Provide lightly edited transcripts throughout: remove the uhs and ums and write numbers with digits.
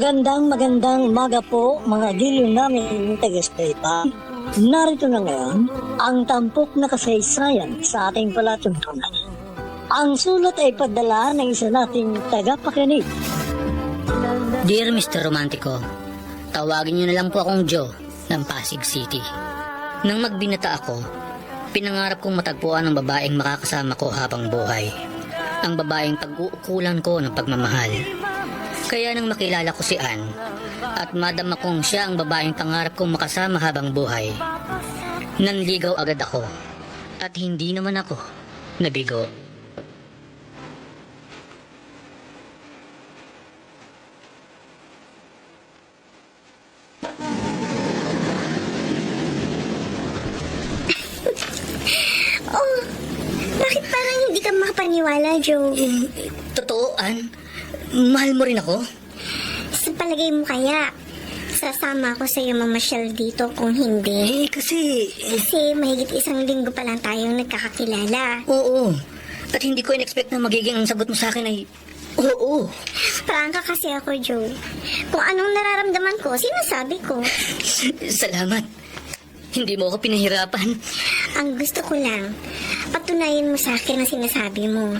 Magandang umaga po mga giliw namin taga-Esteta. Narito na ngayon ang tampok na kasaysayan sa ating palatuntunan. Ang sulat ay padala ng isa nating tagapakinig. Dear Mr. Romantico, tawagin niyo na lang po akong Joe ng Pasig City. Nang magbinata ako, pinangarap kong matagpuan ang babaeng makakasama ko habang buhay. Ang babaeng pag-uukulan ko ng pagmamahal. Kaya nang makilala ko si Ann at madama kong siya ang babaeng pangarap kong makasama habang buhay, nanligaw agad ako at hindi naman ako nabigo. Oh, bakit parang hindi ka makapaniwala, Joe? Totoo, Ann? Mahal mo rin ako? Sa palagay mo kaya, sasama ako sa iyo mamasyal dito kung hindi? Kasi Mahigit isang linggo pa lang tayong nagkakakilala. oo. At hindi ko in-expect na magiging ang sagot mo sa akin ay oo. Prangka kasi ako, Joe. Kung anong nararamdaman ko, sinasabi ko. Salamat. Hindi mo ako pinahirapan. Ang gusto ko lang, patunayan mo sa akin ang sinasabi mo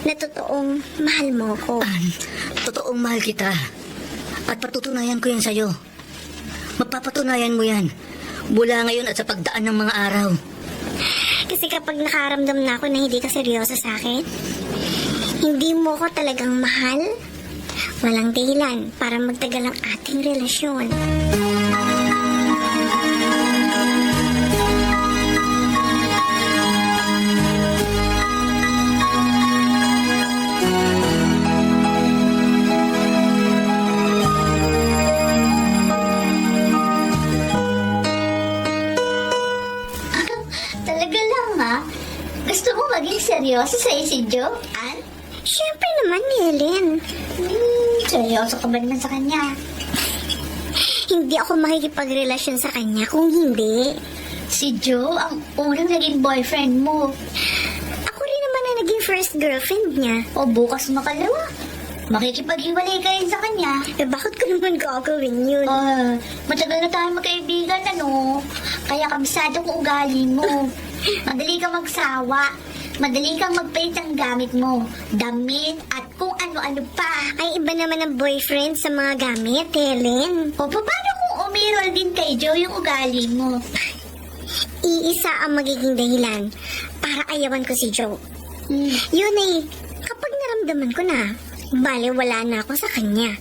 na totoong mahal mo ko. Ann, totoong mahal kita. At patutunayan ko yan sa'yo. Mapapatunayan mo yan mula ngayon at sa pagdaan ng mga araw. Kasi kapag nakaramdam na ako na hindi ka seryoso sa akin, hindi mo ko talagang mahal, walang dahilan para magtagal ang ating relasyon. Talaga lang ha? Gusto mo maging seryoso sa si Joe, Ann? Siyempre naman, Helen. Seryoso ka ba naman sa kanya? Hindi ako makikipagrelasyon sa kanya kung hindi. Si Joe ang unang naging boyfriend mo. Ako rin naman ang naging first girlfriend niya. O bukas makalawa. Makikipaghiwalay ka rin sa kanya. Bakit ko naman gagawin yun? Matagal na tayo magkaibigan, ano? Kaya kabisado ko ugali mo. Madali kang magsawa. Madali kang magpalit ng gamit mo. Damit at kung ano-ano pa. Ay, iba naman ang boyfriend sa mga gamit, Helen. O paano kung umirol din kay Joe yung ugali mo? Iisa ang magiging dahilan para ayawan ko si Joe. Yun ay, kapag naramdaman ko na, bale wala na ako sa kanya.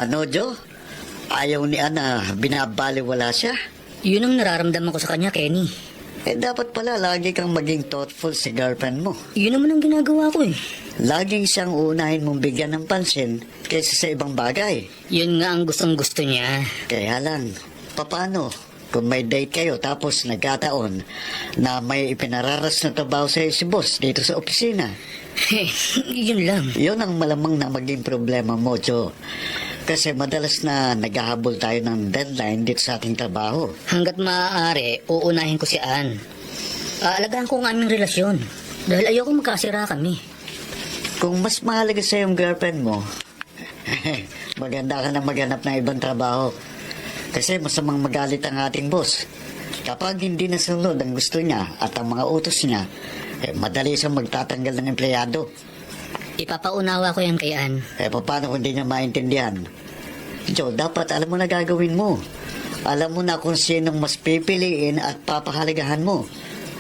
Ano, Joe? Ayaw ni Ana, binabaliwala siya? Yun ang nararamdaman ko sa kanya, Kenny. Dapat pala lagi kang maging thoughtful sa girlfriend mo. Yun naman ang ginagawa ko eh. Laging siyang unahin mong bigyan ng pansin kaysa sa ibang bagay. Yun nga ang gustong-gusto niya. Kaya lang, paano kung may date kayo tapos nagkataon na may ipinararas na trabaho sa'yo si boss dito sa opisina? Yun lang. Yun ang malamang na maging problema mo, Joe. Kasi madalas na naghahabol tayo ng deadline dito sa ating trabaho. Hanggat maaari, uunahin ko si Ann. Aalagaan ko ang aming relasyon. Dahil ayoko magkasira kami. Kung mas mahalaga sa yung girlfriend mo, maganda ka na maghanap ng ibang trabaho. Kasi masamang magalit ang ating boss. Kapag hindi nasunod ang gusto niya at ang mga utos niya, madali siyang magtatanggal ng empleyado. Ipapaunawa ko yan kay Ann. Paano kung hindi niya maintindihan? Joe, dapat alam mo na gagawin mo. Alam mo na kung sinong mas pipiliin at papahalagahan mo.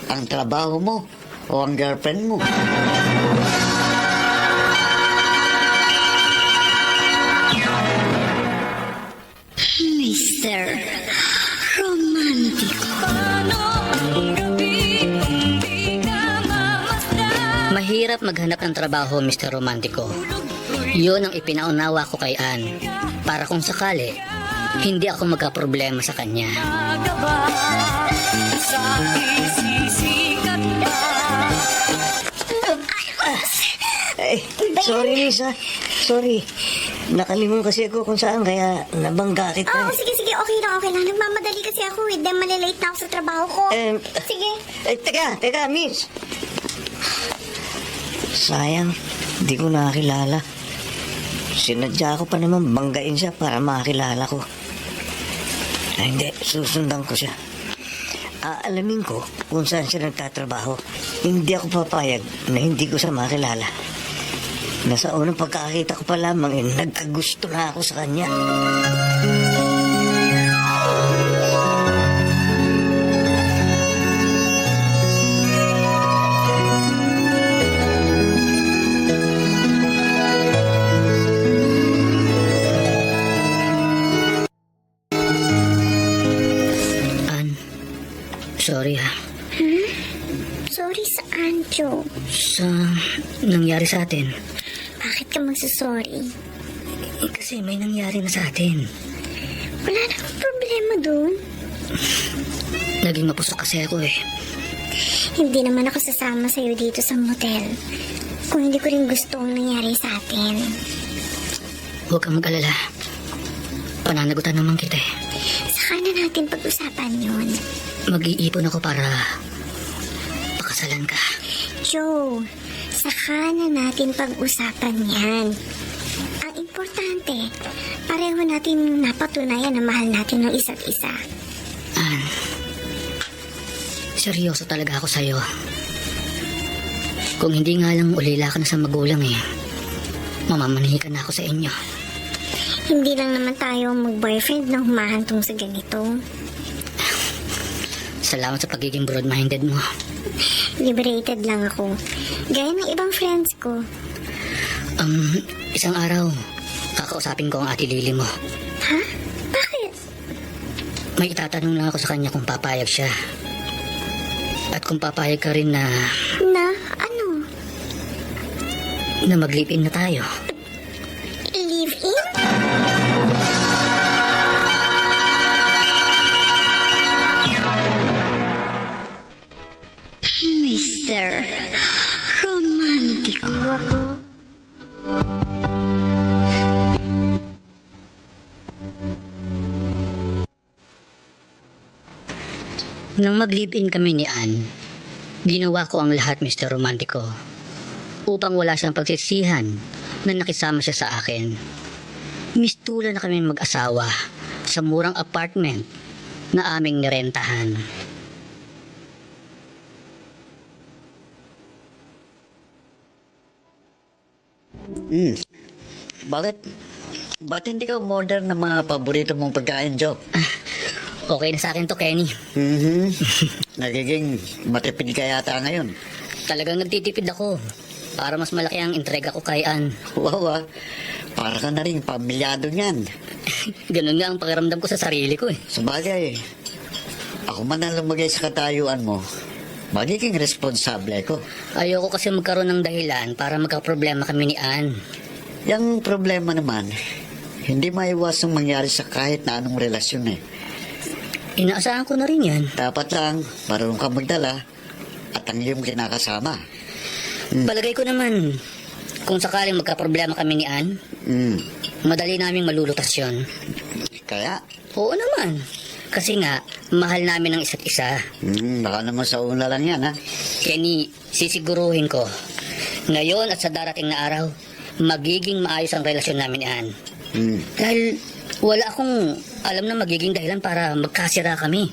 Ang trabaho mo o ang girlfriend mo. Mr. Romantico. Mahirap maghanap ng trabaho, Mr. Romantico. Yun ang ipinaunawa ko kay Ann. Para kung sakali, hindi ako magka-problema sa kanya. Ay, ba yan? Sorry, Lisa. Sorry. Nakalimutan kasi ako kung saan, kaya nabangga kita. Oo, sige, okay lang. Nagmamadali kasi ako eh. Dahil malilate na ako sa trabaho ko. Sige. Teka, miss. Sayang, di ko nakakilala. Sinadya ko pa naman banggain siya para makakilala ko. Ay, hindi, susundan ko siya. Aalamin ko kung saan siya nagtatrabaho. Hindi ako papayag na hindi ko siya makilala. Nasa unang pagkakita ko pa lamang nagkagusto na ako sa kanya. Sorry ha. Sorry saan, Joe? Sa nangyari sa atin. Bakit ka magsasorry? Kasi may nangyari na sa atin. Wala namang problema dun. Naging mapusok kasi ako eh. Hindi naman ako sasama sa'yo dito sa motel. Kung hindi ko rin gusto ang nangyari sa atin. Huwag kang mag-alala. Pananagutan naman kita eh. Saka na natin pag-usapan yun. Mag-iipon ako para pakasalan ka. Joe, saka na natin pag-usapan yan. Ang importante, pareho natin napatunayan na mahal natin ng isa't isa. Seryoso talaga ako sa'yo. Kung hindi nga lang ulila ka na sa magulang eh, mamamanihikan na ako sa inyo. Hindi lang naman tayo mag-boyfriend na humahantong sa ganito. Salamat sa pagiging broad-minded mo. Liberated lang ako. Gaya ng ibang friends ko. Isang araw, kakausapin ko ang ate Lily mo. Ha? Bakit? May itatanong lang ako sa kanya kung papayag siya. At kung papayag ka rin na Na? Ano? mag-live-in na tayo. Live-in? Mr. Romantiko. Nang mag-live-in kami ni Ann, ginawa ko ang lahat, Mr. Romantico, upang wala siyang pagsisihan na nakisama siya sa akin. Mistula na kami mag-asawa sa murang apartment na aming nirentahan. Bakit hindi ka umorder ng mga paborito mong pagkain, Joe? Okay na sa akin to, Kenny. Nagiging matipid ka yata ngayon. Talagang nagtitipid ako para mas malaki ang entrega ko kay Ann. Wow, para ka na rin pamilyado niyan. Ganun nga ang pakiramdam ko sa sarili ko eh. Sabagay, ako man ang lumagay sa katayuan mo, magiging responsable ko. Ayoko kasi magkaroon ng dahilan para magka-problema kami ni Ann. Yang problema naman, hindi maiwasang mangyari sa kahit na anong relasyon eh. Inaasahan ko na rin yan. Dapat lang, marunong ka magdala at ang iyong kinakasama. Palagay ko naman, kung sakaling magka-problema kami ni Ann, madali naming malulutas yun. Kaya, Oo naman. Kasi nga, mahal namin ang isa't isa. baka naman sa una lang yan, ha? Kenny, sisiguruhin ko. Ngayon at sa darating na araw, magiging maayos ang relasyon namin ni Ann. Dahil wala akong alam na magiging dahilan para magkasira kami.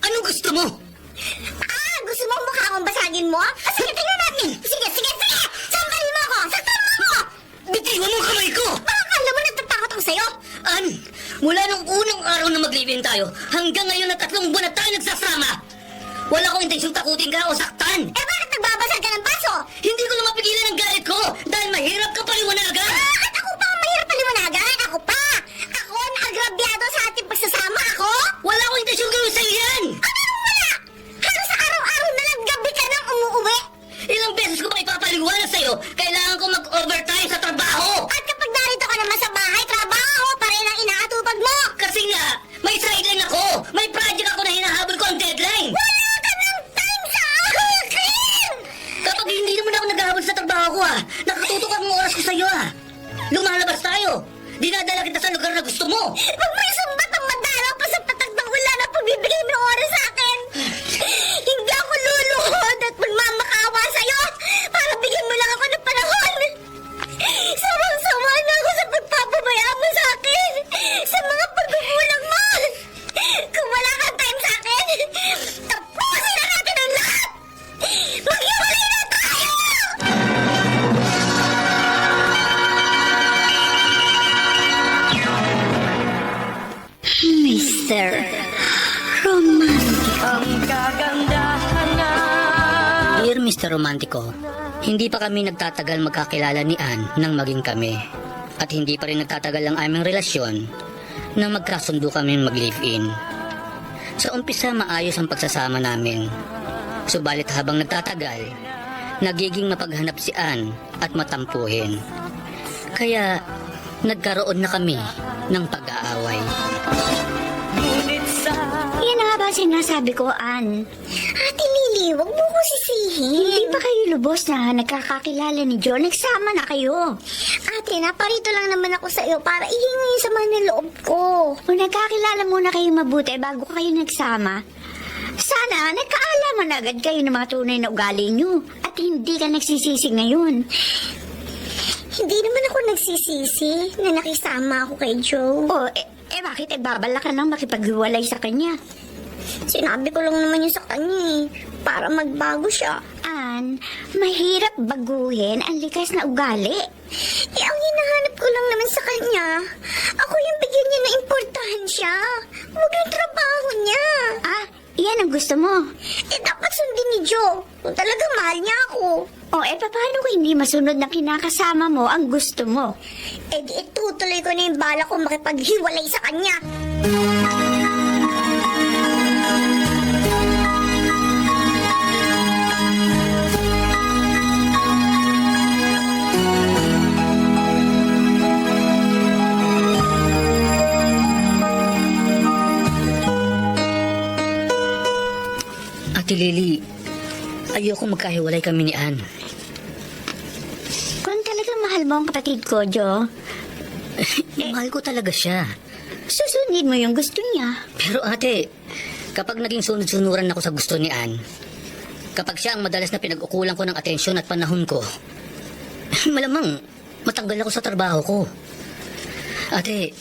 Anong gusto mo? Gusto mo mukha akong basagin mo? Sige, tingnan natin. Sige. Sambalin mo ako. Saktan mo ako. Bitiwan mo ang kamay ko! Akala mo natatakot ako sa'yo? Ann, mula nung unang araw na mag-live-in tayo, hanggang ngayon na 3 buwan na tayo nagsasama. Wala akong intensyong takutin ka o saktan. Bakit nagbabasag ka ng baso? Hindi ko na mapigilan ang galit ko dahil mahirap ka paliwanagan. At ako pa ang mahirap paliwanagan? Ako pa! Ako ang agrabyado sa ating pagsasama? Ako? ako ah! Nakatutok ang oras ko sa'yo ah! Lumalabas tayo! Dinadala kita sa lugar na gusto mo! Huwag mo isumbat ang madalaw pa sa patag ng ulan na pagbibigay mo ng oras sa akin. Hindi ako luluhod at magmamakawa sa'yo para bigyan mo lang ako ng panahon. Sawang-sawa na ako sa pagpapabayaan mo sa akin, sa mga pagkukulang mo. Kung wala kang time sa akin, tapusin na natin ang lahat. Maghiwalay na tayo! Mr. Romantic. Dear Mr. Romantico, hindi pa kami nagtatagal magkakilala ni Ann nang maging kami. At hindi pa rin nagtatagal ang aming relasyon nang magkasundo kami mag-live-in. Sa umpisa maayos ang pagsasama namin. Subalit habang nagtatagal, nagiging mapaghanap si Ann at matampuhin. Kaya nagkaroon na kami ng pag-aaway. Yan na nga ba sinasabi ko, Ann? Ate Lily, wag mo ko sisihin. Hindi pa kayo lubos na nagkakakilala ni John. Nagsama na kayo. Ate, naparito lang naman ako sa iyo para ihingi yung sama ng loob ko. Kung nagkakilala muna kayo mabuti bago kayo nagsama, sana nagkaalaman na agad kayo ng mga tunay na ugali nyo at hindi ka nagsisisi ngayon. Hindi naman ako nagsisisi na nakisama ako kay Joe. Oh, bakit babala ka nang makipaghiwalay sa kanya? Sinabi ko lang naman yun sa kanya para magbago siya. Ann, mahirap baguhin ang likas na ugali. Ang hinahanap ko lang naman sa kanya, ako yung bigyan niya ng importansya. Huwag yung trabaho niya. Ah, yan ang gusto mo? Dapat sundin ni Joe kung talaga mahal niya ako. Paano kung hindi masunod na kinakasama mo ang gusto mo? Di itutuloy ko na yung bala ko makipaghiwalay sa kanya. Ate Lily, ayoko magkahiwalay kami ni Ann. Kung talagang mahal mo ang kapatid ko, Joe, Mahal ko talaga siya. susundin mo yung gusto niya. Pero ate, kapag naging sunod-sunuran ako sa gusto ni Ann, kapag siya ang madalas na pinag-ukulan ko ng atensyon at panahon ko, malamang matanggal ako sa trabaho ko. Ate,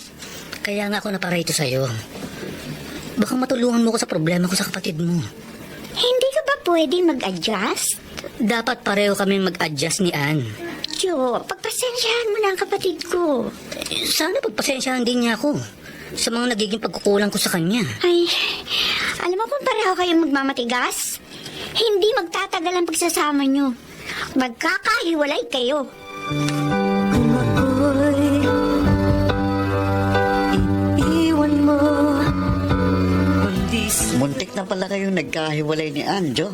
kaya nga ako naparito sa'yo. Baka matulungan mo ko sa problema ko sa kapatid mo. Hindi ka ba pwede mag-adjust? Dapat pareho kami mag-adjust ni Ann. Joe, pagpasensyahan mo na ang kapatid ko. Sana pagpasensyahan din niya ako sa mga nagiging pagkukulang ko sa kanya. Ay, alam mo kung pareho kayong magmamatigas? Hindi magtatagal ang pagsasama nyo. Magkakahiwalay kayo. Muntik na pala kayong nagkahiwalay ni Ann, Jo.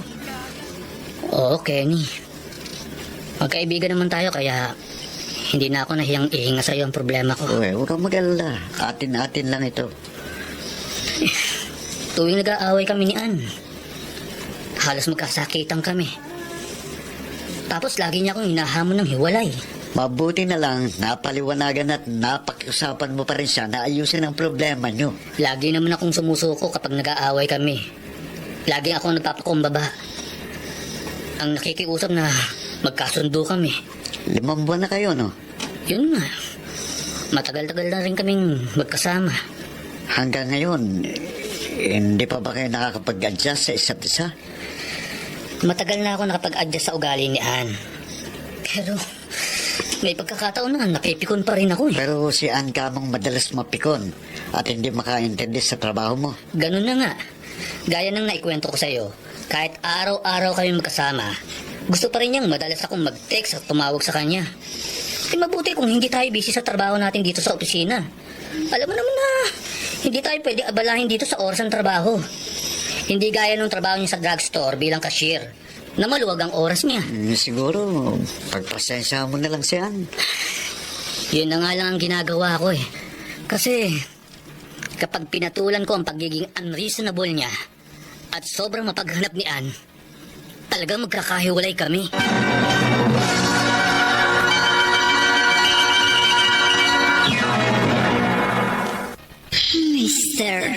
Oo, Kenny. Magkaibigan naman tayo kaya hindi na ako nahiyang ihinga sa'yo ang problema ko. Uy, huwag kang mag-alala. Atin-atin lang ito. Tuwing nag-aaway kami ni Ann, halos magkasakitan kami. Tapos lagi niya akong hinahamon ng hiwalay. Mabuti na lang, napaliwanagan at napakiusapan mo pa rin siya na ayusin ang problema nyo. Lagi naman akong sumusuko kapag nag-aaway kami. Lagi akong nagpapakumbaba. Ang nakikiusap na magkasundo kami. 5 buwan na kayo, no? Yun nga. Matagal-tagal na rin kaming magkasama. Hanggang ngayon, hindi pa ba kayo nakakapag-adjust sa isa't isa? Matagal na ako nakapag-adjust sa ugali ni Ann. Pero may pagkakataon na napipikon pa rin ako eh. Pero si Ann kamang madalas mapikon at hindi makaintindi sa trabaho mo. Ganun na nga. Gaya ng naikwento ko sa'yo, kahit araw-araw kami magkasama, gusto pa rin niyang madalas akong mag-text at tumawag sa kanya. Mabuti kung hindi tayo busy sa trabaho natin dito sa opisina. Alam mo naman na hindi tayo pwede abalahin dito sa oras ng trabaho. Hindi gaya nung trabaho niya sa drugstore bilang cashier, na maluwag ang oras niya. Siguro, pagpasensya mo na lang si Ann. Yun na nga lang ang ginagawa ko eh. Kasi kapag pinatulan ko ang pagiging unreasonable niya at sobrang mapaghanap ni Ann, talagang magkakahiwalay kami. Mr.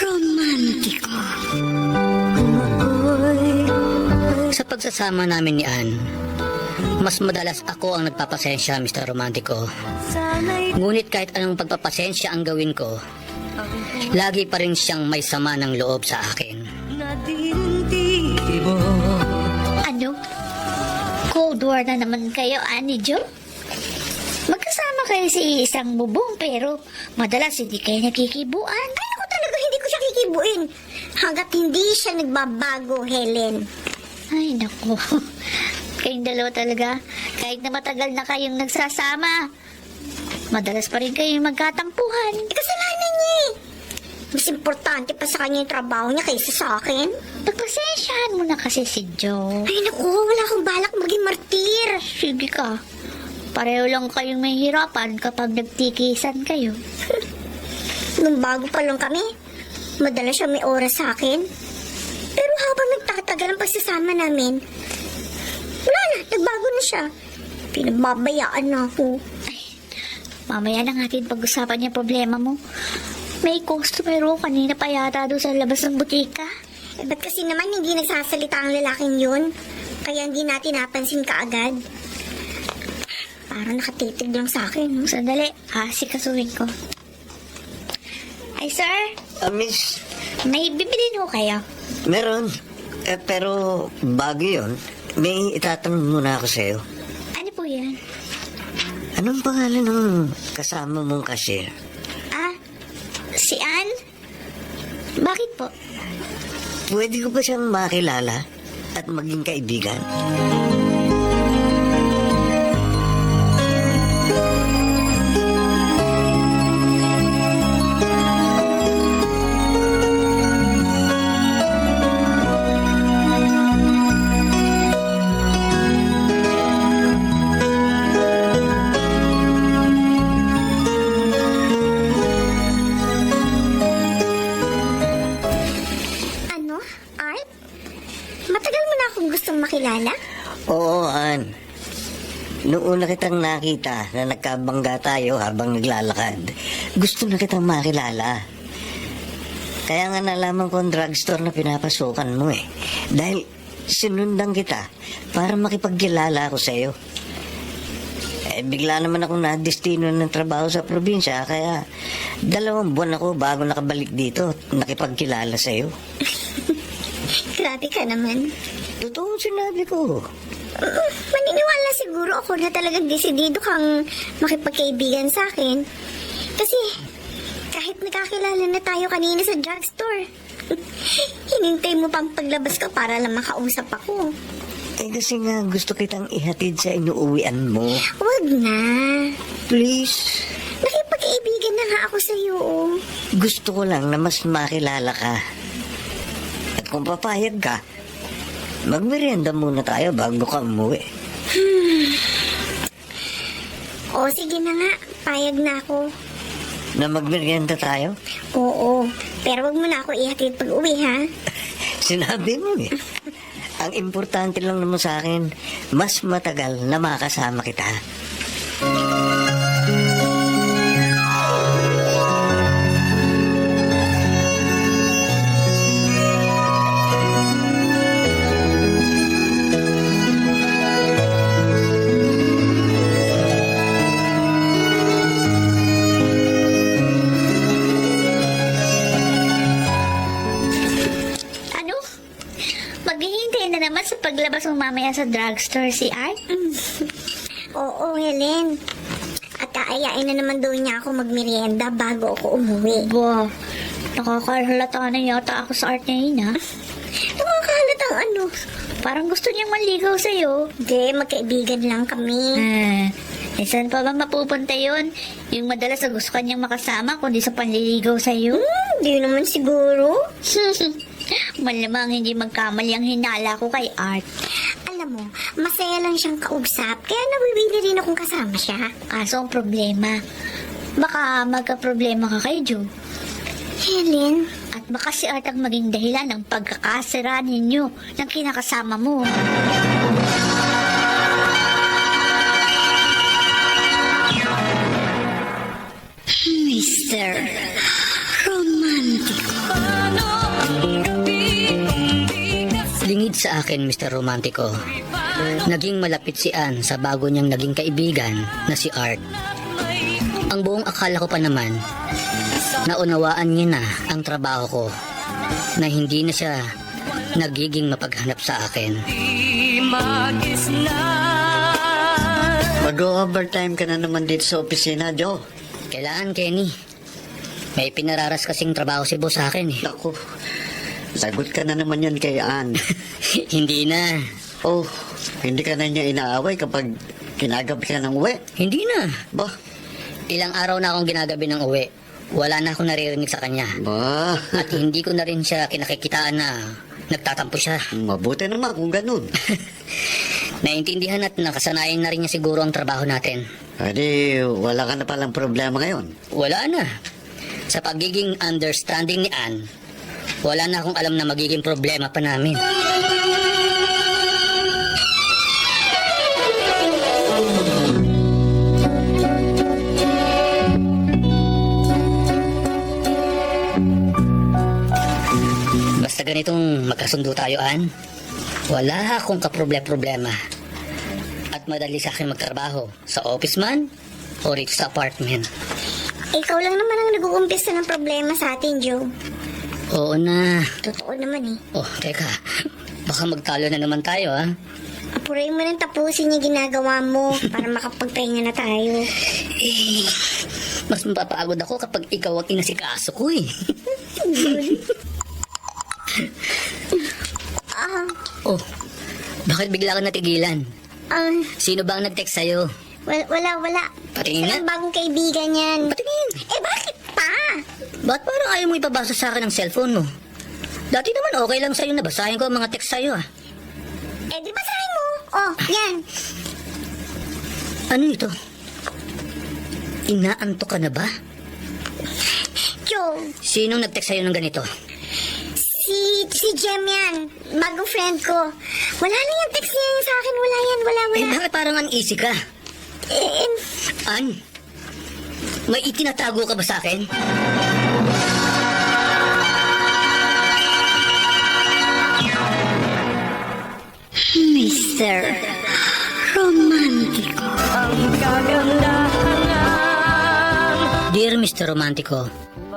Romantiko. Sa pagsasama namin ni Ann, mas madalas ako ang nagpapasensya, Mr. Romantico. Ngunit kahit anong pagpapasensya ang gawin ko, lagi pa rin siyang may sama ng loob sa akin. Ano? Cold War na naman kayo, Ani Jo? Magkasama kayo sa isang bubong pero madalas hindi kayo nakikibuan. Ay, ako talaga hindi ko siya kikibuin. Hanggat hindi siya nagbabago, Helen. Ay, naku. Kayong dalawa talaga, kahit na matagal na kayong nagsasama, madalas pa rin kayong magkatampuhan. Kasalanan niya eh. Mas importante pa sa kanya yung trabaho niya kaysa sa akin. Pagpasensyahan mo na kasi si Joe. Ay, naku, wala akong balak maging martir. Sige ka. Pareho lang kayong may hirapan kapag nagtikisan kayo. Nung bago pa lang kami, madalas siya may oras sa akin. Pero habang nagtatagal ang pagsasama namin, wala na, nagbago na siya. Pinababayaan na ako. Mamaya na natin pag-usapan yung problema mo. May customer ko kanina pa yata doon sa labas ng butika. Eh, ba't kasi naman hindi nagsasalita ang lalaking yun? Kaya hindi natin napansin kaagad. Parang nakatitig lang sa akin. No? Sandali, sikasuhin ko. Ay, sir, Miss, may bibilin ho kayo. meron. Pero bago yun, may itatanong muna ako sa'yo. Ano po yan? Anong pangalan ng kasama mong cashier? Si Ann? Bakit po? Pwede ko ba siyang makilala at maging kaibigan? Ano? Art? Matagal mo na akong gustong makilala? Oo, Ann. Noong una kitang nakita na nagkabangga tayo habang naglalakad, gusto na kitang makilala. Kaya nga nalaman ko ang drugstore na pinapasukan mo eh. Dahil sinundan kita para makipagkilala ako sa'yo. Bigla naman akong nadestino ng trabaho sa probinsya, kaya 2 buwan ako bago nakabalik dito at nakipagkilala sa'yo. Grabe ka naman. Totoo sinabi ko. Maniniwala siguro ako na talagang desidido kang makipagkaibigan sa akin. Kasi kahit nakakilala na tayo kanina sa drugstore, hinintay mo pang paglabas ko para lang makausap ako. Kasi nga gusto kitang ihatid sa inuuwian mo. Huwag na. Please. Nakipagkaibigan na nga ako sa'yo. Gusto ko lang na mas makilala ka. At kung papayag ka, magmerienda muna tayo bago ka umuwi. O sige na nga, payag na ako. Na magmerienda tayo? Oo, pero wag mo na ako ihatid pag uwi ha. Sinabi mo eh. Ang importante lang naman sa akin, mas matagal na makasama kita. Ano? Maghihintay na naman sa paglabas mo mamaya sa drugstore si Art? Oo, Helen. At aayain na naman daw niya ako magmerienda bago ako umuwi. Ba, nakakahalata na yata ako sa Art ngayon, ha? Nakakahalatang ano? Parang gusto niyang maligaw sa'yo. Hindi, magkaibigan lang kami. Saan pa ba mapupunta yun? Yung madalas na gusto kanyang makasama kundi sa panliligaw sa'yo? Hindi naman siguro. Malamang hindi magkamali ang hinala ko kay Art. Alam mo, masaya lang siyang kausap, kaya nabibili rin akong kasama siya. Kaso ang problema, baka magka-problema ka kay Joe. Helen, At baka si Art ang maging dahilan ng pagkakasira ninyo ng kinakasama mo. Mr. akin, Mr. Romantico. Naging malapit si Ann sa bago niyang naging kaibigan na si Art. Ang buong akala ko pa naman, naunawaan niya na ang trabaho ko, na hindi na siya nagiging mapaghanap sa akin. Mag-overtime ka na naman dito sa opisina, Joe. Kailangan, Kenny. May pinararas kasing trabaho si boss sa akin eh. Naku, lagot ka na naman yan kay Ann. Hindi na. Oh, hindi ka na niya inaaway kapag kinagabi ka ng uwi. Hindi na. Ba? Ilang araw na akong ginagabi ng uwi. Wala na akong naririnig sa kanya. Ba? At hindi ko na rin siya kinakikitaan na nagtatampo siya. Mabuti naman kung ganun. Naintindihan at nakasanayan na rin niya siguro ang trabaho natin. Adi, wala ka na palang problema ngayon. Wala na. Sa pagiging understanding ni Ann, wala na akong alam na magiging problema pa namin. Basta ganitong magkasundo tayo, Ann, wala akong kaproblema. At madali sa akin magtrabaho sa office man o rito sa apartment. Ikaw lang naman ang nag-uumpisa ng problema sa atin, Joe. Oo na. Totoo naman eh. Oh, teka. Baka magtalo na naman tayo, ha? Apurin mo nang tapusin yung ginagawa mo para makapagpahinga na tayo. Eh, mas mapapagod ako kapag ikaw ang inasikaso ko, eh. Oh, bakit bigla ka natigilan? Sino ba ang nag-text sa'yo? Wala. Patingin Silang nga. bagong kaibigan yan. Patingin. Eh, bakit pa? Ba't parang ayaw mo ipabasa sa akin ang cellphone mo? Dati naman okay lang sa'yo na basahin ko ang mga text sa'yo, ah. Eh, di basahin mo. Oh, yan. Ano ito? Inaantok ka na ba? Joe, Sinong nag-text sa'yo ng ganito? si Jem yan. Bagong friend ko. Wala na yung text niya sa akin. Wala yan. Wala. Eh, bakit parang uneasy ka? An? May itinatago ka ba sa akin? Mr. Romantico. Dear Mr. Romantico,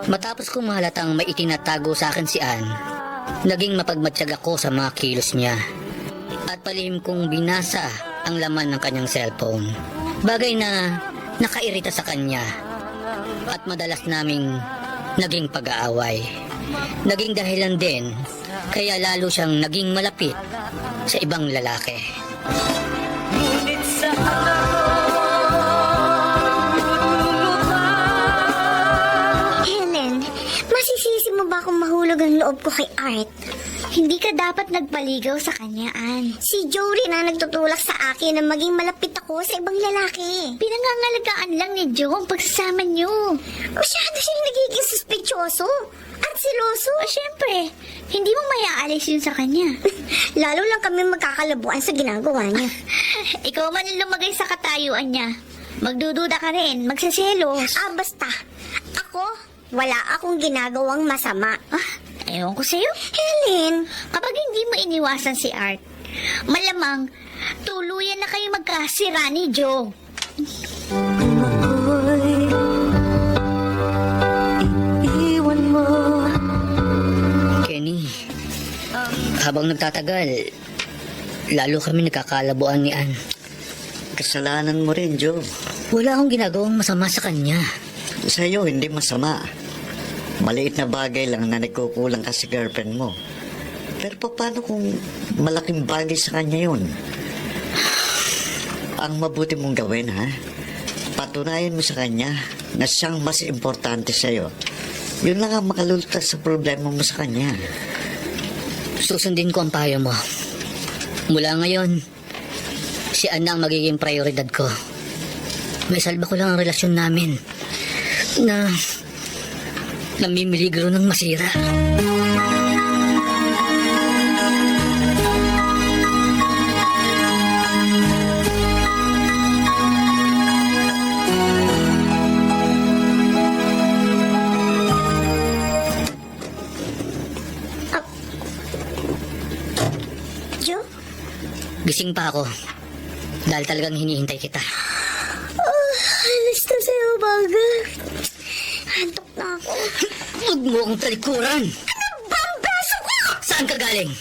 matapos kong mahalatang may itinatago sa akin si Ann, naging mapagmatsyag ako sa mga kilos niya at palihim kong binasa ang laman ng kanyang cellphone. Bagay na nakairita sa kanya at madalas naming naging pag-aaway. Naging dahilan din kaya lalo siyang naging malapit sa ibang lalaki. Helen, masisisi mo ba kung mahulog ang loob ko kay Art? Hindi ka dapat nagpaligaw sa kanya, Ann. Si Joe rin ang nagtutulak sa akin na maging malapit ako sa ibang lalaki. Pinangangalagaan lang ni Joe ang pagsasama niyo. Masyado siyang nagiging suspetyoso at siloso. Siyempre, hindi mo mayaalis yun sa kanya. Lalo lang kami magkakalabuan sa ginagawa niya. Ikaw man ang lumagay sa katayuan niya. Magdududa ka rin, magsaselos. Basta. Ako, wala akong ginagawang masama. Ewan ko sa'yo. Helen, Kapag hindi mo iniwasan si Art, malamang tuluyan na kayo magkasira ni Joe. Kenny, habang nagtatagal, lalo kami nagkakalabuan ni Ann. Kasalanan mo rin, Joe. Wala akong ginagawang masama sa kanya. Sa'yo, hindi masama. Maliit na bagay lang na nagkukulang ka sa girlfriend mo. Pero paano kung malaking bagay sa kanya yun? Ang mabuti mong gawin, ha? Patunayan mo sa kanya na siyang mas importante sa'yo. Yun lang ang makalulutas sa problema mo sa kanya. Susundin ko ang payo mo. Mula ngayon, si Ann ang magiging prioridad ko. May salba ko lang ang relasyon namin na namimiligro ng masira. Joe? Gising pa ako. Dahil talagang hinihintay kita. Alas na sa'yo, baga. Hantok na ako. Huwag mo akong talikuran! Ano ba ang braso ko? Saan ka galing?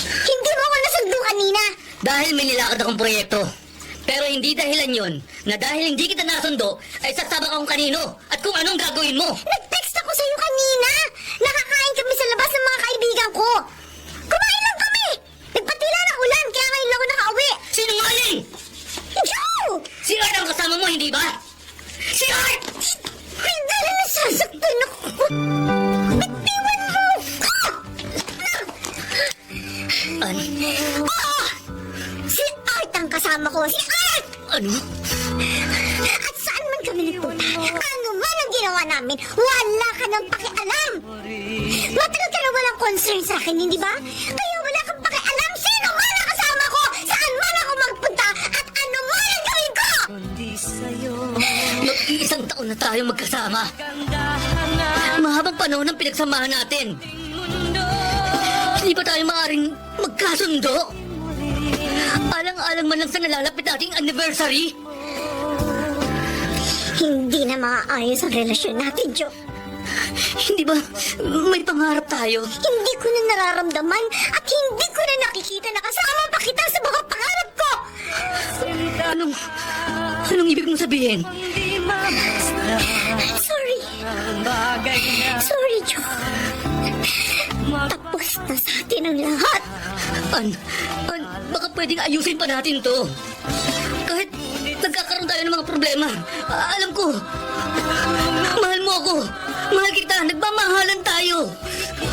Hindi mo ako nasundo kanina. Dahil may nilakad akong proyekto. Pero hindi dahilan yon na dahil hindi kita nasundo, ay sasabak akong kanino at kung anong gagawin mo. Nag-text ako sa'yo kanina. Nakakain kami sa labas ng mga kaibigan ko. Kumain lang kami. Nagpatila ng ulan, kaya ngayon lang ako nakauwi. Sinungaling! Joe! Si Art ang kasama mo, hindi ba? Si Art! Ay, dahil nasasaktan ako. Bitiwan mo! Ah! Si Art ang kasama ko. Si Art! Ano? At saan man kami nagpunta, ano man ang ginawa namin, wala ka nang pakialam. Matagal ka na walang concern sa akin, hindi ba? Kaya wala kang pakialam sino man ang kasama ko, saan man ako magpunta, at ano man ang gawin ko! Mag-iisang taon na tayo magkasama. Mahabang panahon ang pinagsamahan natin. Hindi ba tayo maaaring magkasundo? Alang-alang man lang sa nalalapit nating anniversary. Hindi na maaayos ang relasyon natin, Joe. Hindi ba may pangarap tayo? Hindi ko na nararamdaman at hindi ko na nakikita na kasama pa kita sa mga pangarap ko! Anong ibig mong sabihin? Sorry. Sorry, Joe. Tapos na sa atin ang lahat. Baka pwedeng ayusin pa natin to. Kahit nagkakaroon tayo ng mga problema. Alam ko. Mahal mo ako. Mahal kita. Nagmamahalan tayo.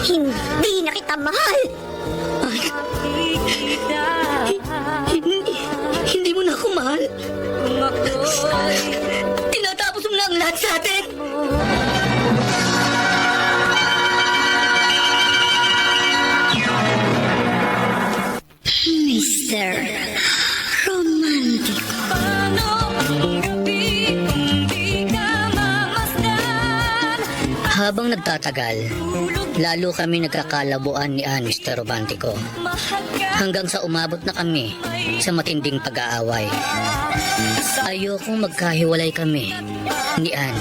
Hindi na kita mahal. Hindi mo na ako mahal. Tinatapos mo na ang lahat sa atin. Mr. Romantic. Habang nagtatagal, lalo kami nagkakalabuan ni Mr. Romantico. Hanggang sa umabot na kami sa matinding pag-aaway. Ayokong magkahiwalay kami ni Ann.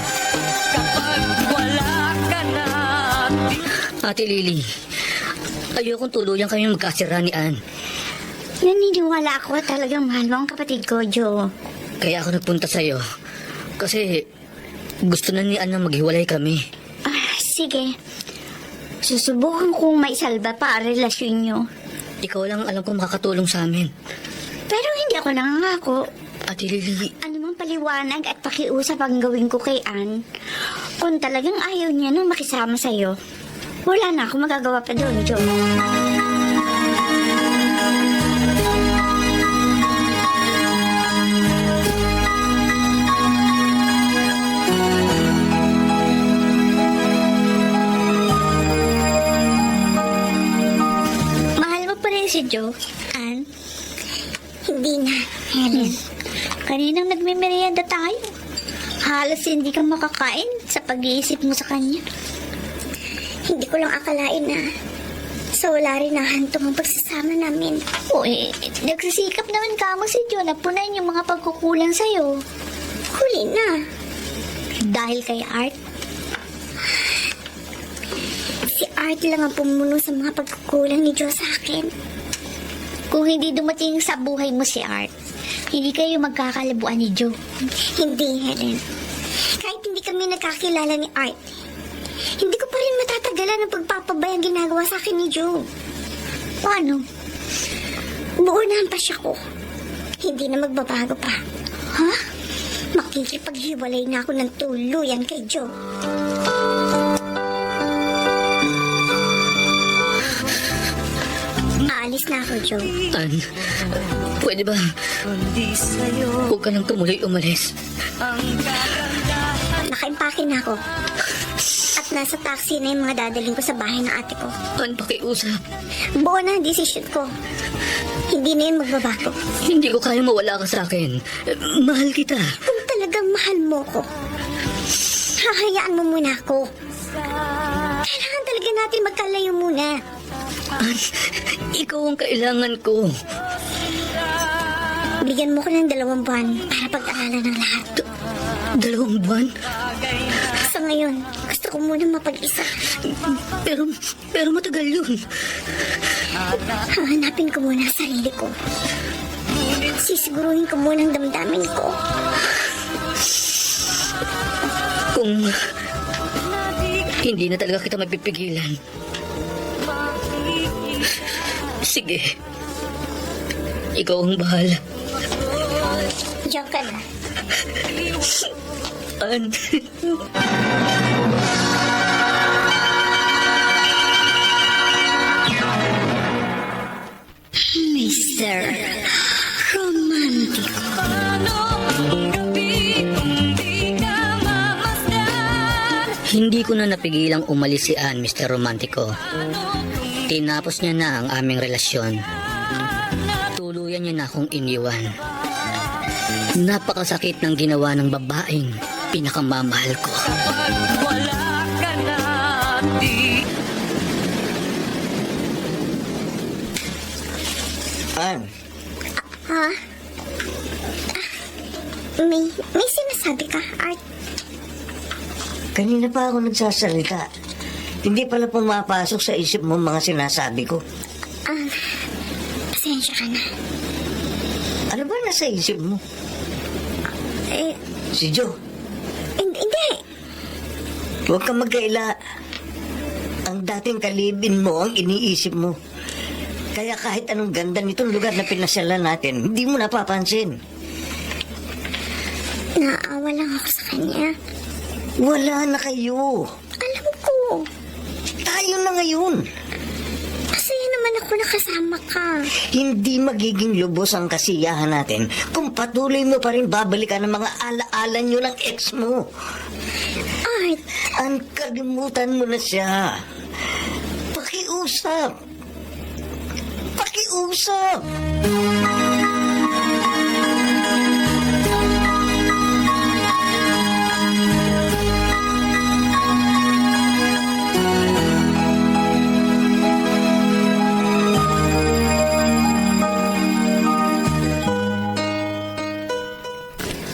Ate Lily, ayokong tuluyan kami magkasira ni Ann. Naniniwala ako talagang mahal mo ang kapatid ko, Joe. Kaya ako nagpunta sa'yo. Kasi gusto na ni Ann na maghiwalay kami. Sige. Susubukan kong maisalba pa ang relasyon nyo. Ikaw lang alam kung makakatulong sa amin. Pero hindi ako nangangako. Ate Lily, Ano mang paliwanag at pakiusap ang gawin ko kay Ann, kung talagang ayaw niya nang makisama sa'yo, wala na akong magagawa pa doon, Joe. Mahal mo pa rin si Joe, Ann? Hindi na, Helen. Kaninang nagmimerienda tayo. Halos hindi ka makakain sa pag-iisip mo sa kanya. Hindi ko lang akalain na sa wala rin nahantong ang pagsasama namin. Uy, nagsisikap naman ka mo si Joe na punayin yung mga pagkukulang sa'yo. Huli na. Dahil kay Art. Si Art lang ang pumuno sa mga pagkukulang ni Joe sa akin. Kung hindi dumating sa buhay mo si Art, hindi kayo magkakalabuan ni Joe. Hindi, Helen. Kahit hindi kami nagkakilala ni Art, hindi ko pa rin matatagalan ang pagpapabayang ginagawa sa akin ni Joe. Paano? Buo na ang pasya ko. Hindi na magbabago pa. Ha? Makikipaghiwalay na ako ng tuluyan kay Joe. Aalis na ako, Joe. Ann, pwede ba? Huwag ka nang tumuloy umalis. Nakaimpake na ako. At nasa taxi na yung mga dadaling ko sa bahay ng ate ko. Ann, pakiusap. Buo na ang desisyon ko. Hindi na yun magbabago. Hindi ko kaya mawala ka sa akin. Mahal kita. Kung talagang mahal mo ko, hahayaan mo muna ako. Kailangan talaga natin magkalayo muna. Ann, ikaw ang kailangan ko. Bigyan mo ko ng 2 buwan para pag-aralan ng lahat. 2 buwan? Sa ngayon, gusto ko muna mapag-isa. Pero matagal yun. Hahanapin ko muna ang sarili ko. Sisiguruhin ko muna ang damdamin ko. Kung hindi na talaga kita mapipigilan. Sige. Ikaw ang bahala. Diyan ka na. Ann. Mr. Romantic. Hindi ko na napigilang umalis si Ann, Mr. Romantico. Tinapos niya na ang aming relasyon. Tuluyan niya na akong iniwan. Napakasakit ng ginawa ng babaeng pinakamamahal ko. Ann, Ha? May sinasabi ka, Art. Kanina pa ako nagsasalita. Hindi pala pumapasok sa isip mo mga sinasabi ko. Pasensya ka na. Ano ba nasa isip mo? Eh, Si Joe, hindi. huwag kang magkaila. Ang dating kalibin mo ang iniisip mo. Kaya kahit anong ganda nitong lugar na pinasyalan natin, hindi mo napapansin. Naawa lang ako sa kanya. Wala na kayo. Alam ko. Tayo na ngayon. Masaya naman ako nakasama ka. Hindi magiging lubos ang kasiyahan natin kung patuloy mo pa rin babalikan ang mga alaala nyo ng ex mo. Art, Ang kalimutan mo na siya. Pakiusap. Pakiusap.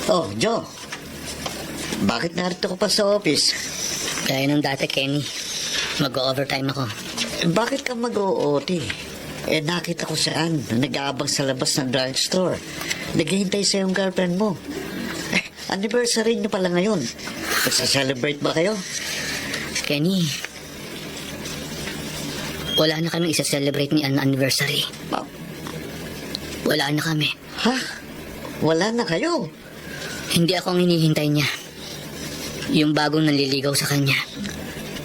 Oh, Joe. Bakit narito ko pa sa office? Gaya ng dati, Kenny. Mag-overtime ako. Bakit ka mag-OOT? Nakita ko si Ann na nag-aabang sa labas ng drugstore. Naghihintay sa yung girlfriend mo. Anniversary niyo pala ngayon. Magsa-celebrate ba kayo? Kenny, wala na kami isa-celebrate ni Ann na anniversary. Ma- Wala na kami. Ha? Wala na kayo? Hindi ako ang hinihintay niya. Yung bagong nanliligaw sa kanya.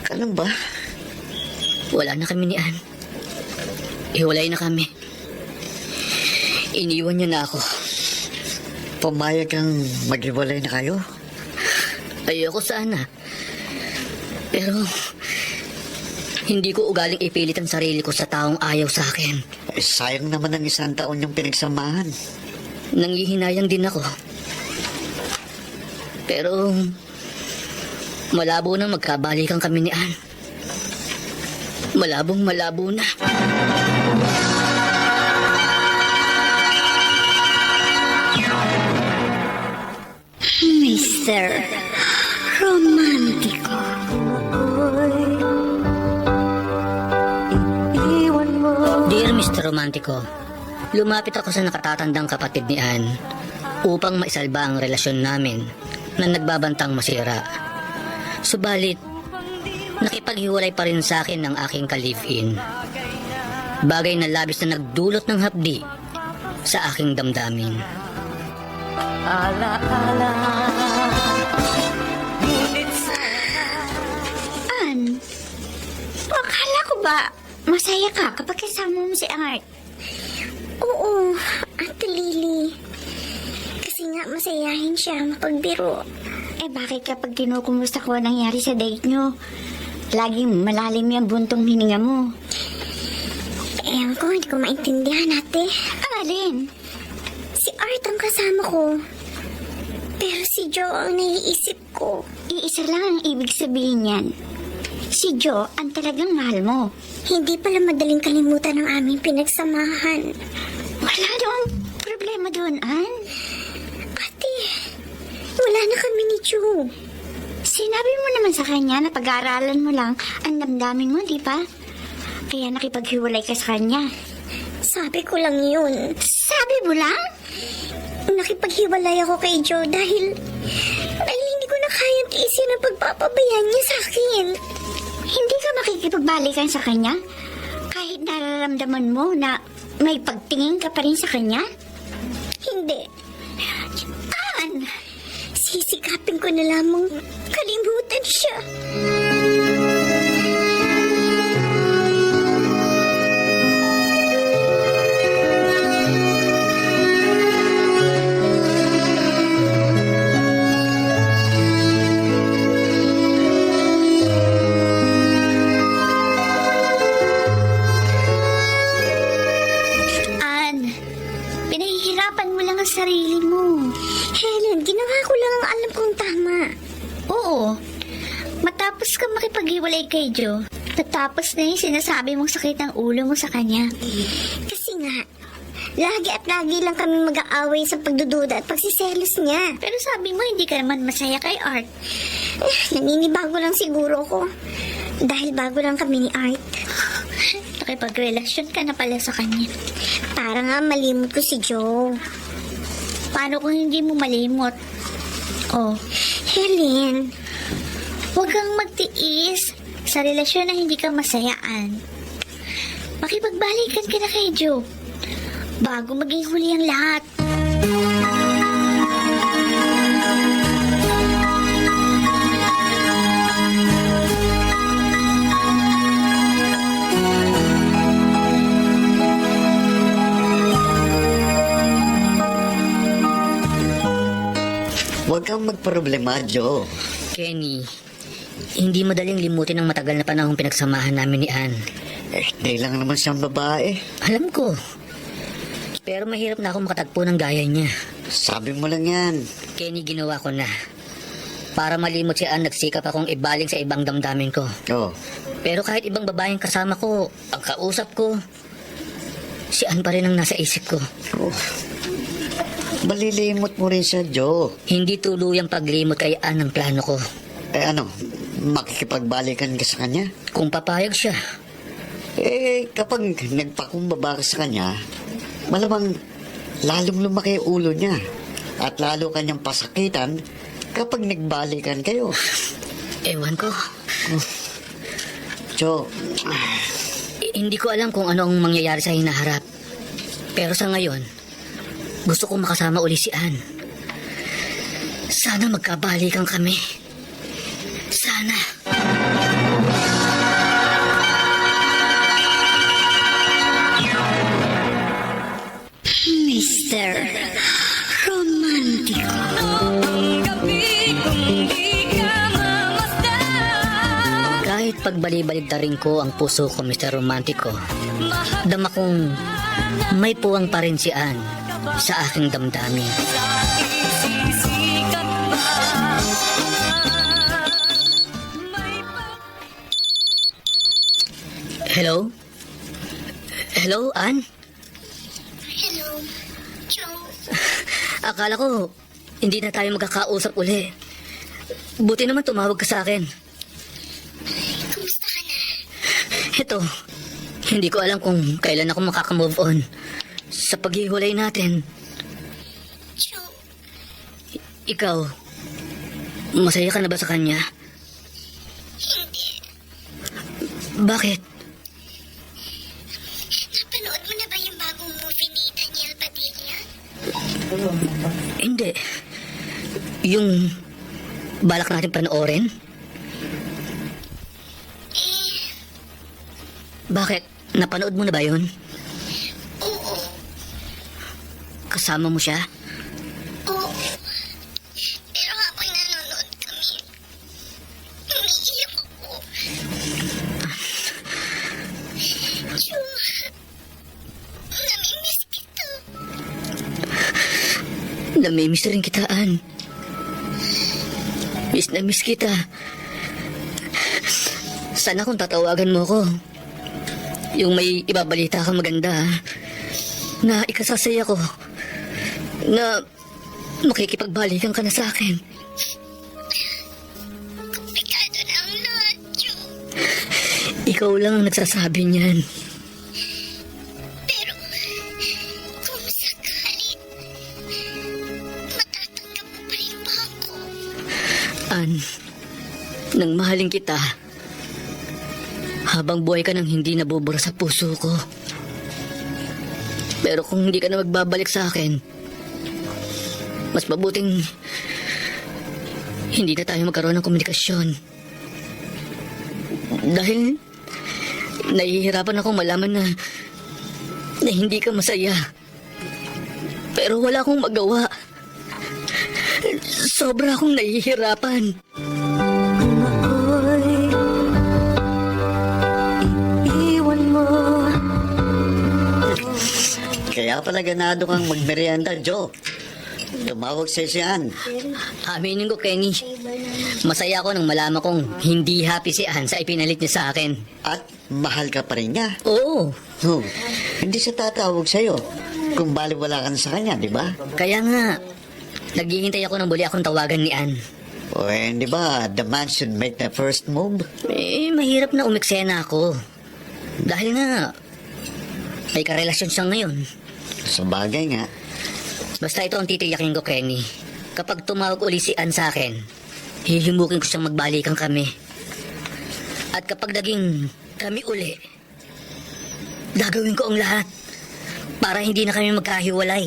Ganun ba? Wala na kami ni Ann. Iwalay na kami. Iniwan niya na ako. Pumayag kang maghiwalay na kayo? Ayoko sana. Pero, hindi ko ugaling ipilit ang sarili ko sa taong ayaw sa akin. Sayang naman ang 1 taon yung pinagsamahan. Nanghihinayang din ako. Pero, malabo na magkabalikan kami ni Ann. Malabong malabo na. Mr. Romantico. Dear Mr. Romantico, lumapit ako sa nakatatandang kapatid ni Ann upang maisalba ang relasyon namin na nagbabantang masira. Subalit, nakipaghiwalay pa rin sa akin ng aking ka-live-in. Bagay na labis na nagdulot ng hapdi sa aking damdamin. Ann, akala ko ba masaya ka kapag kasama mo si Art? Oo, Ate Lily. Kasi nga masayahin siya mapagbiro. Eh bakit kapag kinukumusta ko nangyari sa date nyo, laging malalim yung buntong hininga mo? Ewan ko, hindi ko maintindihan, ate. Alin? Si Art ang kasama ko. Pero si Joe ang naiisip ko. Iisa lang ang ibig sabihin yan. Si Joe ang talagang mahal mo. Hindi pala madaling kalimutan ang aming pinagsamahan. Wala namang problema doon, Sinabi mo naman sa kanya na pag-aaralan mo lang ang damdamin mo, di ba? Kaya nakipaghiwalay ka sa kanya. Sabi ko lang yun. Sabi mo lang? Nakipaghiwalay ako kay Joe dahil hindi ko na kayang tiisin ang pagpapabayaan niya sa akin. Hindi ka makikipagbalikan sa kanya? Kahit nararamdaman mo na may pagtingin ka pa rin sa kanya? Hindi. Ann, Sisikapin ko na lamang kalimutan siya. Ann, pinahihirapan mo lang ang sarili mo. Helen, ginawa ko lang ang alam kong tama. Oo. Matapos ka makipaghiwalay kay Joe, natapos na yung sinasabi mong sakit ng ulo mo sa kanya. Kasi nga, lagi at lagi lang kami mag-aaway sa pagdududa at pagsiselos niya. Pero sabi mo hindi ka naman masaya kay Art. Naninibago lang siguro ko. Dahil bago lang kami ni Art. Nakipagrelasyon ka na pala sa kanya. Para nga malimot ko si Joe. Paano kung hindi mo malimot? Oh, Helen, huwag kang magtiis sa relasyon na hindi ka masayaan. Makipagbalikan ka na kay Joe bago maging huli ang lahat. Huwag kang magproblema, Joe. Kenny, hindi madaling limutin ang matagal na panahong pinagsamahan namin ni Ann. Di lang naman siyang babae. Alam ko. Pero mahirap na ako makatagpo ng gaya niya. Sabi mo lang yan. Kenny, ginawa ko na. Para malimot si Ann, nagsikap akong ibaling sa ibang damdamin ko. Oh, Pero kahit ibang babaeng kasama ko, ang kausap ko, si Ann pa rin ang nasa isip ko. malilimot mo rin siya, Joe. Hindi tuluyang paglimot kay Ann ang plano ko. Ano, makikipagbalikan ka sa kanya? Kung papayag siya, Kapag nagpakumbaba ka sa kanya, malamang lalong lumaki ang ulo niya. At lalo kanyang pasakitan kapag nagbalikan kayo. ewan ko. Joe, Hindi ko alam kung ano ang mangyayari sa hinaharap. Pero sa ngayon, gusto kong makasama uli si Ann. Sana magkabalikan kami. Sana. Mr. Romantico. Kahit pagbalibaligtarin ko ang puso ko, Mr. Romantico, dama kong may puwang pa rin si Ann sa aking damdamin. Hello? Hello, Ann? Hello, Joe. Akala ko hindi na tayo magkakausap uli. Buti naman tumawag ka sa akin. Kumusta ka na? Ito, hindi ko alam kung kailan ako makakamove on sa paghiwalay natin. Joe, Ikaw, masaya ka na ba sa kanya? hindi. Bakit? Napanood mo na ba yung bagong movie ni Daniel Padilla? Hindi. Yung balak natin panoorin? Bakit? Napanood mo na ba yun? Oo. Kasama mo siya? Oo. Pero habang nanonood kami, umiiyak ako. Joe, namimiss kita. Namimiss rin kita, Ann. Miss na miss kita. Sana kung tatawagan mo ko, yung may ibabalita ka maganda, na ikasasaya ko, na makikipagbalikan ka na sa akin. ikaw lang ang nagsasabi niyan. Pero, kung sakali, matatanggap mo pa rin ba ako? An, nang mahalin kita, habang buhay ka nang hindi nabubura sa puso ko. Pero kung hindi ka na magbabalik sa akin, mas mabuting hindi na tayo magkaroon ng komunikasyon. Dahil nahihirapan akong malaman na hindi ka masaya. Pero wala akong magawa. Sobra akong nahihirapan. Kaya pala ganado kang magmerienda, Joe. Tumawag sa si Ann. Aminin ko, Kenny, masaya ako nang malaman kong hindi happy si Ann sa ipinalit niya sa akin. At mahal ka pa rin niya. Oo, Oh, hindi siya tatawag sa'yo kung baliwala ka na sa kanya, di ba? kaya nga, naghihintay ako nang muli akong tawagan ni Ann. O di ba, the man should make the first move? Mahirap na umiksena ako. Dahil nga, may karelasyon siya ngayon. Sa bagay nga. Basta ito ang titiyakin ko, Kenny. Kapag tumawag uli si Ann sa akin, hihimukin ko siyang magbalikan kami. At kapag naging kami uli, gagawin ko ang lahat para hindi na kami magkahiwalay.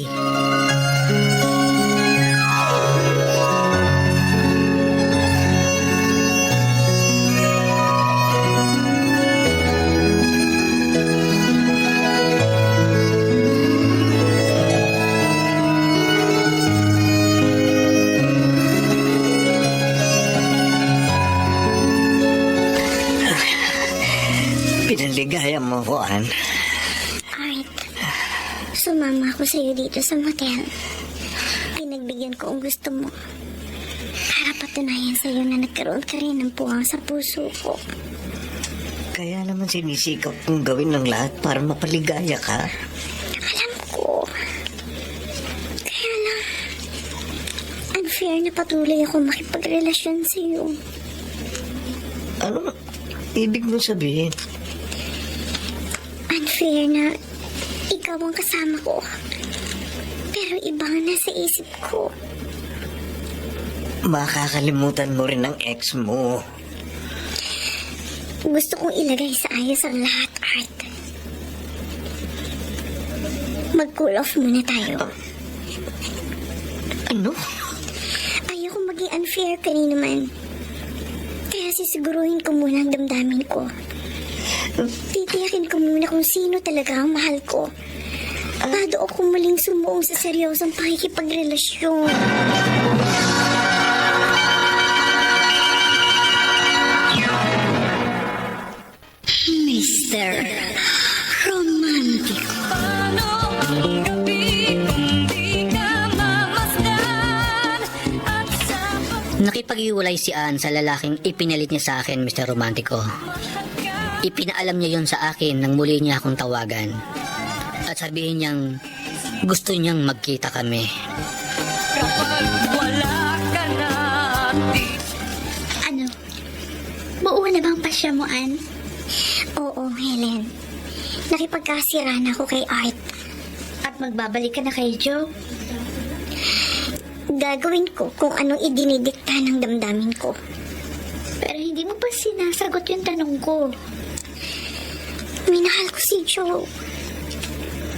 Pinaligaya mo ko, Ann. Art, sumama ako sa'yo dito sa motel. Pinagbigyan ko ang gusto mo. Para patunayan sa'yo na nagkaroon ka rin ng puwang sa puso ko. Kaya naman sinisikap kong gawin ng lahat para mapaligaya ka. Alam ko. Kaya lang, unfair na patuloy ako makipagrelasyon sa'yo. Ano ibig mo sabihin? Unfair na ikaw ang kasama ko. Pero iba ang nasa isip ko. Makakalimutan mo rin ang ex mo. Gusto kong ilagay sa ayos ang lahat, Art. Mag-cool off muna tayo. Ano? Ayoko maging unfair kanina man. Kaya sisiguruhin ko muna ang damdamin ko. Titiyakin ko muna kung sino talaga ang mahal ko. Bago ako muling sumuong sa seryosong pakikipagrelasyon. Mr. Romantic. Nakipag-iwalay si Ann sa lalaking ipinalit niya sa akin, Mr. Romantico. Ipinaalam niya yon sa akin nang muli niya akong tawagan. At sabihin niyang gusto niyang magkita kami. Ano? Buo na bang pasya mo, Ann? Oo, Helen. Nakipagkasira na ako kay Art. At magbabalik ka na kay Joe? Gagawin ko kung anong idinidikta ng damdamin ko. Pero hindi mo pa sinasagot yung tanong ko. Minahal ko si Joe.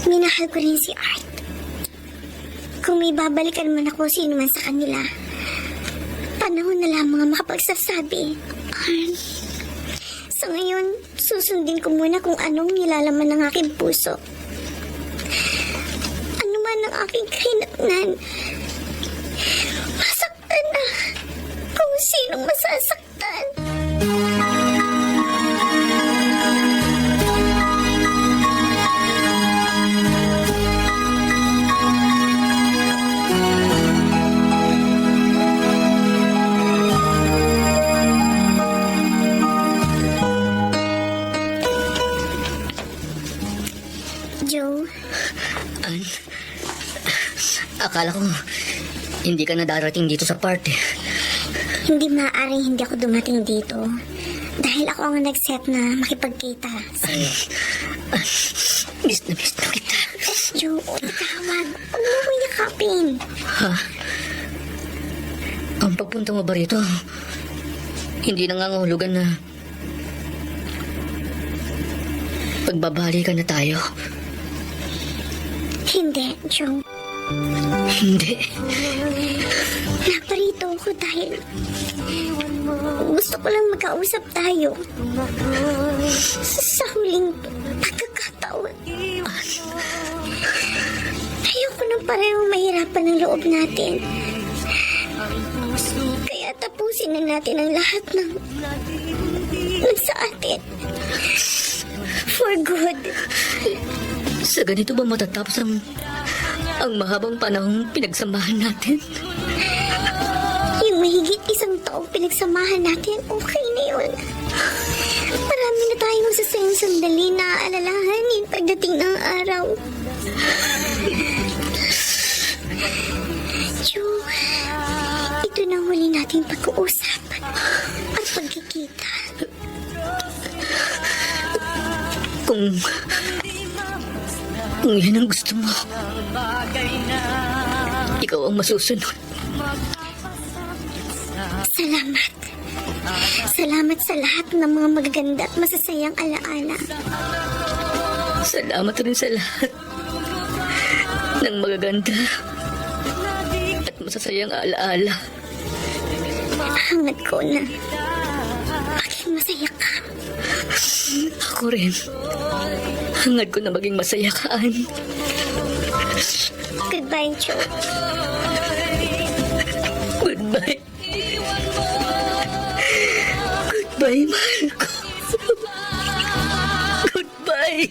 Minahal ko rin si Art. Kung may babalikan man ako sino man sa kanila, panahon na lamang ang makapagsasabi. Ann, Sa ngayon, susundin ko muna kung anong nilalaman ng aking puso. Ano man ang aking kahinatnan, masaktan na kung sinong masasaktan. Joe, Ann, akala ko hindi ka na darating dito sa party. hindi maaaring hindi ako dumating dito Dahil ako ang nag-set na makipagkita sa'yo. Miss na kita. Joe, tawag. Huwag mo ko yakapin. Ang pagpunta mo ba rito? Hindi nangangahulugan na pagbabalikan na tayo. Hindi, Joe. Hindi. Naparito ako dahil gusto ko lang magkausap tayo sa huling pagkakataon. Ayoko nang parehong mahirapan ang loob natin. Kaya tapusin na natin ang lahat ng sa atin. For good. Sa ganito ba matatapos ang mahabang panahong pinagsamahan natin? Yung mahigit 1 taong pinagsamahan natin, okay na yun. Marami na tayong masasayang sandali na alalahanin pagdating ng araw. Joe, ito na huli nating pag-uusap at pagkikita. Kung yan ang gusto mo, ikaw ang masusunod. Salamat. Salamat sa lahat ng mga magaganda at masasayang alaala. Salamat rin sa lahat ng magaganda at masasayang alaala. Hangad ko na maging masaya ka. Ako rin. Hangad ko na maging masaya ka, Ann. Goodbye, Joe. Goodbye. Goodbye, mahal ko. Goodbye.